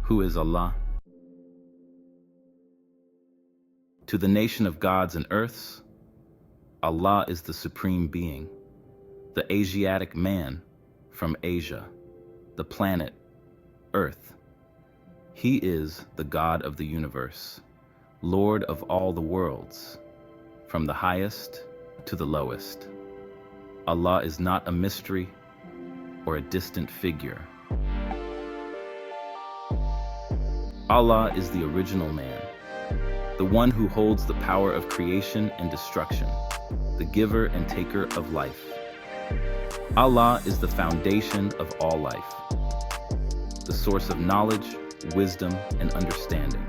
Who is Allah? To the nation of gods and earths, Allah is the supreme being, the Asiatic man from Asia, the planet Earth. He is the God of the universe, Lord of all the worlds, from the highest to the lowest. Allah is not a mystery or a distant figure. Allah is the original man, the one who holds the power of creation and destruction, the giver and taker of life. Allah is the foundation of all life, the source of knowledge, wisdom, and understanding.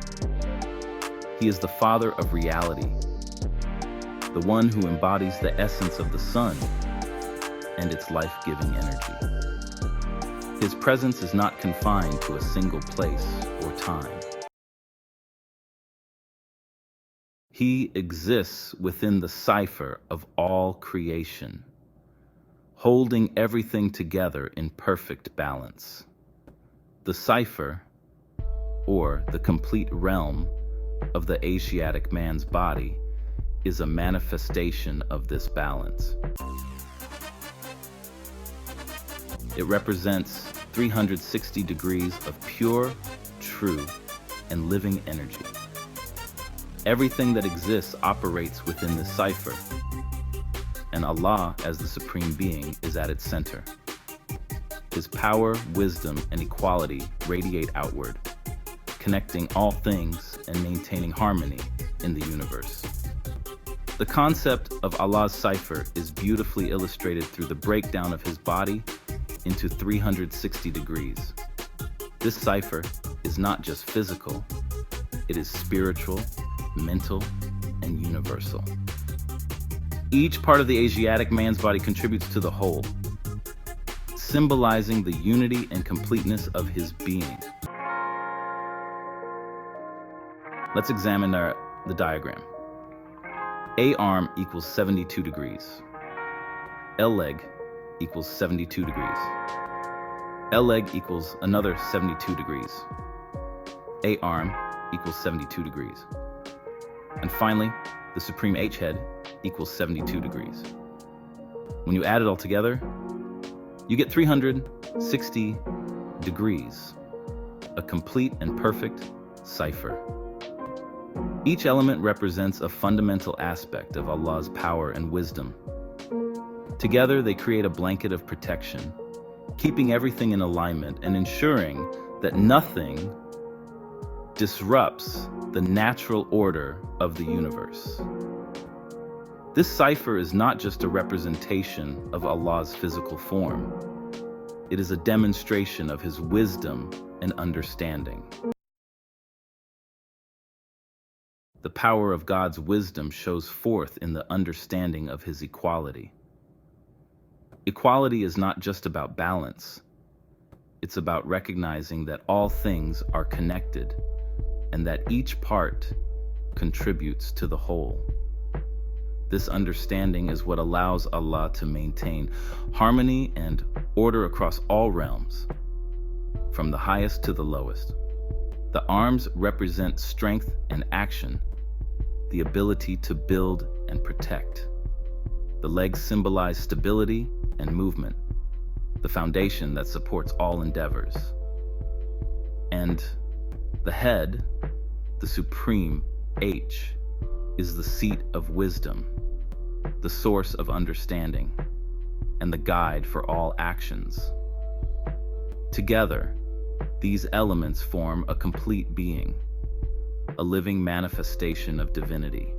He is the Father of reality, the one who embodies the essence of the sun and its life-giving energy. His presence is not confined to a single place or time. He exists within the cipher of all creation, holding everything together in perfect balance. The cipher, or the complete realm of the Asiatic man's body, is a manifestation of this balance. It represents 360 degrees of pure, true, and living energy. Everything that exists operates within this cipher, and Allah, as the Supreme Being, is at its center. His power, wisdom, and equality radiate outward, connecting all things and maintaining harmony in the universe. The concept of Allah's cipher is beautifully illustrated through the breakdown of his body into 360 degrees. This cipher is not just physical, it is spiritual, mental, and universal. Each part of the Asiatic man's body contributes to the whole, symbolizing the unity and completeness of his being. Let's examine the diagram. A arm equals 72 degrees. L leg equals 72 degrees. L leg equals another 72 degrees. A arm equals 72 degrees. And finally, the supreme H head equals 72 degrees. When you add it all together, you get 360 degrees, a complete and perfect cipher. Each element represents a fundamental aspect of Allah's power and wisdom. Together, they create a blanket of protection, keeping everything in alignment and ensuring that nothing disrupts the natural order of the universe. This cipher is not just a representation of Allah's physical form. It is a demonstration of his wisdom and understanding. The power of God's wisdom shows forth in the understanding of his equality. Equality is not just about balance. It's about recognizing that all things are connected and that each part contributes to the whole. This understanding is what allows Allah to maintain harmony and order across all realms, from the highest to the lowest. The arms represent strength and action, the ability to build and protect. The legs symbolize stability and movement, the foundation that supports all endeavors. And the head, the supreme H, is the seat of wisdom, the source of understanding, and the guide for all actions. Together, these elements form a complete being, a living manifestation of divinity.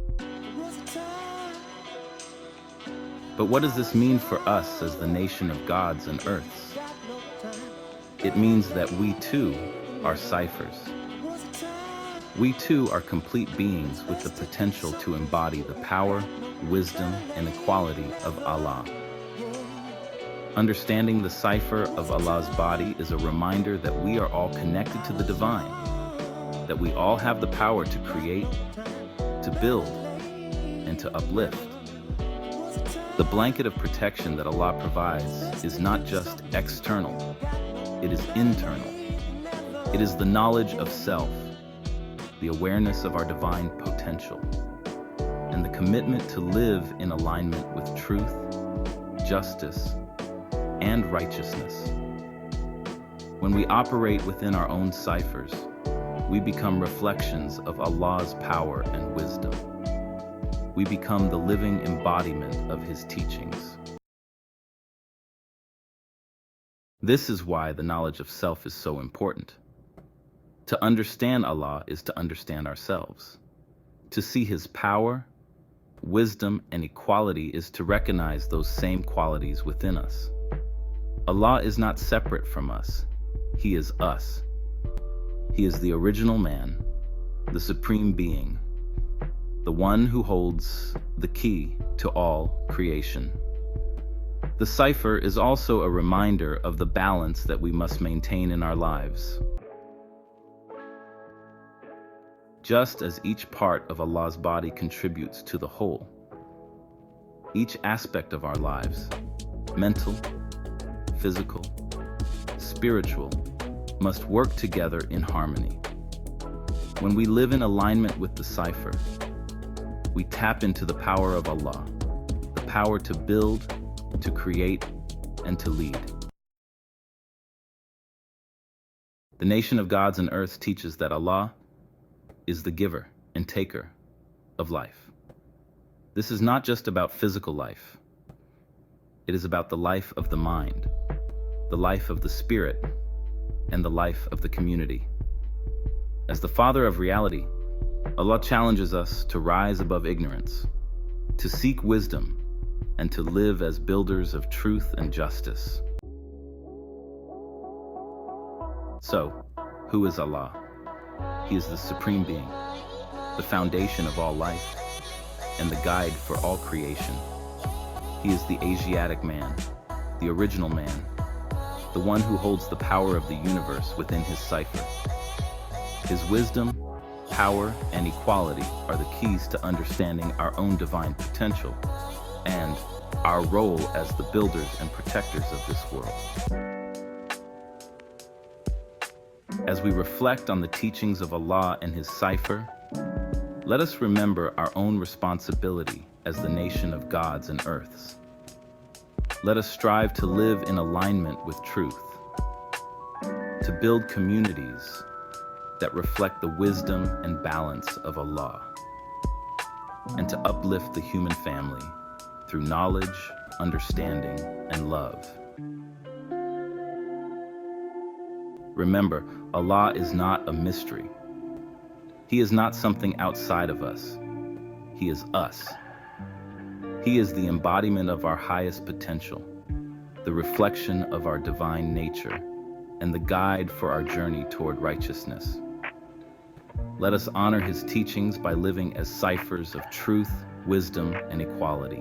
But what does this mean for us as the nation of gods and earths? It means that we too are ciphers. We too are complete beings with the potential to embody the power, wisdom, and equality of Allah. Understanding the cipher of Allah's body is a reminder that we are all connected to the divine, that we all have the power to create, to build, and to uplift. The blanket of protection that Allah provides is not just external, it is internal. It is the knowledge of self, the awareness of our divine potential, and the commitment to live in alignment with truth, justice, and righteousness. When we operate within our own ciphers, we become reflections of Allah's power and wisdom. We become the living embodiment of His teachings. This is why the knowledge of self is so important. To understand Allah is to understand ourselves. To see His power, wisdom, and equality is to recognize those same qualities within us. Allah is not separate from us. He is us. He is the original man, the supreme being, the one who holds the key to all creation. The cipher is also a reminder of the balance that we must maintain in our lives. Just as each part of Allah's body contributes to the whole, each aspect of our lives, mental, physical, spiritual, must work together in harmony. When we live in alignment with the cipher, we tap into the power of Allah, the power to build, to create, and to lead. The nation of gods and earths teaches that Allah is the giver and taker of life. This is not just about physical life. It is about the life of the mind, the life of the spirit, and the life of the community. As the Father of reality, Allah challenges us to rise above ignorance, to seek wisdom, and to live as builders of truth and justice. So, who is Allah? He is the supreme being, the foundation of all life, and the guide for all creation. He is the Asiatic man, the original man, the one who holds the power of the universe within his cipher. His wisdom, power, and equality are the keys to understanding our own divine potential and our role as the builders and protectors of this world. As we reflect on the teachings of Allah and His cipher, let us remember our own responsibility as the nation of gods and earths. Let us strive to live in alignment with truth, to build communities that reflect the wisdom and balance of Allah, and to uplift the human family through knowledge, understanding, and love. Remember, Allah is not a mystery. He is not something outside of us. He is us. He is the embodiment of our highest potential, the reflection of our divine nature, and the guide for our journey toward righteousness. Let us honor His teachings by living as ciphers of truth, wisdom, and equality.